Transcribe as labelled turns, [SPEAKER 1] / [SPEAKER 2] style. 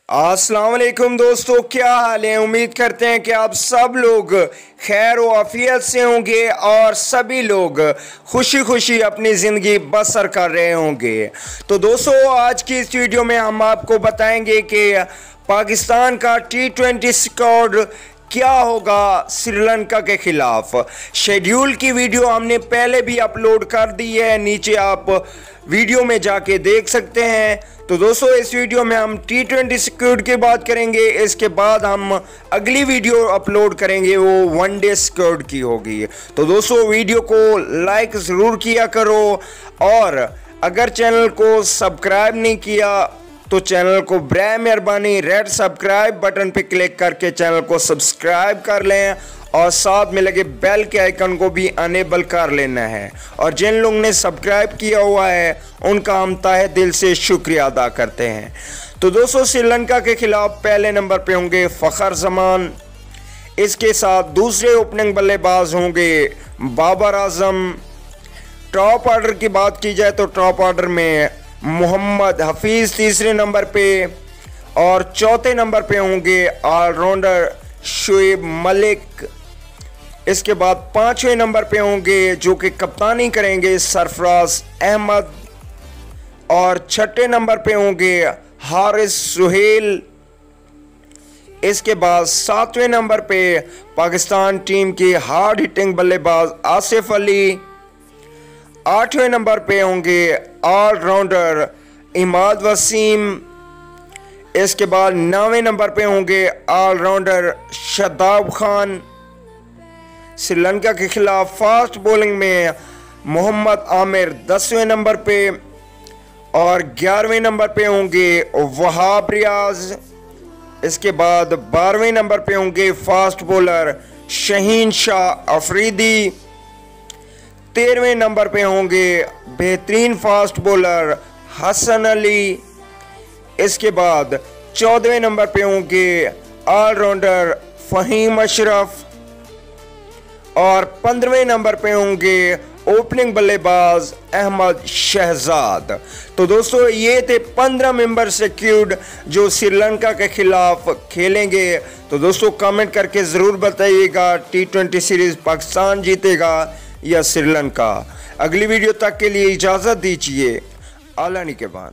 [SPEAKER 1] अस्सलाम वालेकुम दोस्तों, क्या हाल है। उम्मीद करते हैं कि आप सब लोग खैर व आफियत से होंगे और सभी लोग खुशी खुशी अपनी ज़िंदगी बसर कर रहे होंगे। तो दोस्तों, आज की इस वीडियो में हम आपको बताएंगे कि पाकिस्तान का T20 स्क्वाड क्या होगा श्रीलंका के खिलाफ। शेड्यूल की वीडियो हमने पहले भी अपलोड कर दी है, नीचे आप वीडियो में जाके देख सकते हैं। तो दोस्तों, इस वीडियो में हम T20 स्क्वाड की बात करेंगे। इसके बाद हम अगली वीडियो अपलोड करेंगे, वो वनडे स्क्वाड की होगी। तो दोस्तों, वीडियो को लाइक ज़रूर किया करो और अगर चैनल को सब्सक्राइब नहीं किया तो चैनल को बराए मेहरबानी रेड सब्सक्राइब बटन पे क्लिक करके चैनल को सब्सक्राइब कर लें और साथ में लगे बेल के आइकन को भी अनेबल कर लेना है। और जिन लोगों ने सब्सक्राइब किया हुआ है उनका हम तहे दिल से शुक्रिया अदा करते हैं। तो दोस्तों, श्रीलंका के खिलाफ पहले नंबर पे होंगे फ़खर जमान। इसके साथ दूसरे ओपनिंग बल्लेबाज होंगे बाबर आजम। टॉप ऑर्डर की बात की जाए तो टॉप ऑर्डर में मोहम्मद हफीज़ तीसरे नंबर पे और चौथे नंबर पे होंगे ऑलराउंडर शुएब मलिक। इसके बाद पांचवें नंबर पे होंगे जो कि कप्तानी करेंगे सरफराज अहमद और छठे नंबर पे होंगे हारिस सुहेल। इसके बाद सातवें नंबर पे पाकिस्तान टीम के हार्ड हिटिंग बल्लेबाज आसिफ अली। आठवें नंबर पे होंगे ऑलराउंडर इमाद वसीम। इसके बाद नौवें नंबर पे होंगे ऑलराउंडर शादाब खान। श्रीलंका के खिलाफ फास्ट बॉलिंग में मोहम्मद आमिर 10वें नंबर पे और 11वें नंबर पे होंगे वहाब रियाज। इसके बाद 12वें नंबर पे होंगे फास्ट बॉलर शहीन शाह अफरीदी। 13वें नंबर पे होंगे बेहतरीन फास्ट बॉलर हसन अली। इसके बाद 14वें नंबर पे होंगे ऑलराउंडर फ़हीम अशरफ और 15वें नंबर पे होंगे ओपनिंग बल्लेबाज अहमद शहजाद। तो दोस्तों, ये थे 15 मेंबर स्क्वाड जो श्रीलंका के खिलाफ खेलेंगे। तो दोस्तों, कमेंट करके ज़रूर बताइएगा T20 सीरीज़ पाकिस्तान जीतेगा या श्रीलंका। अगली वीडियो तक के लिए इजाज़त दीजिए। आला निगहबान।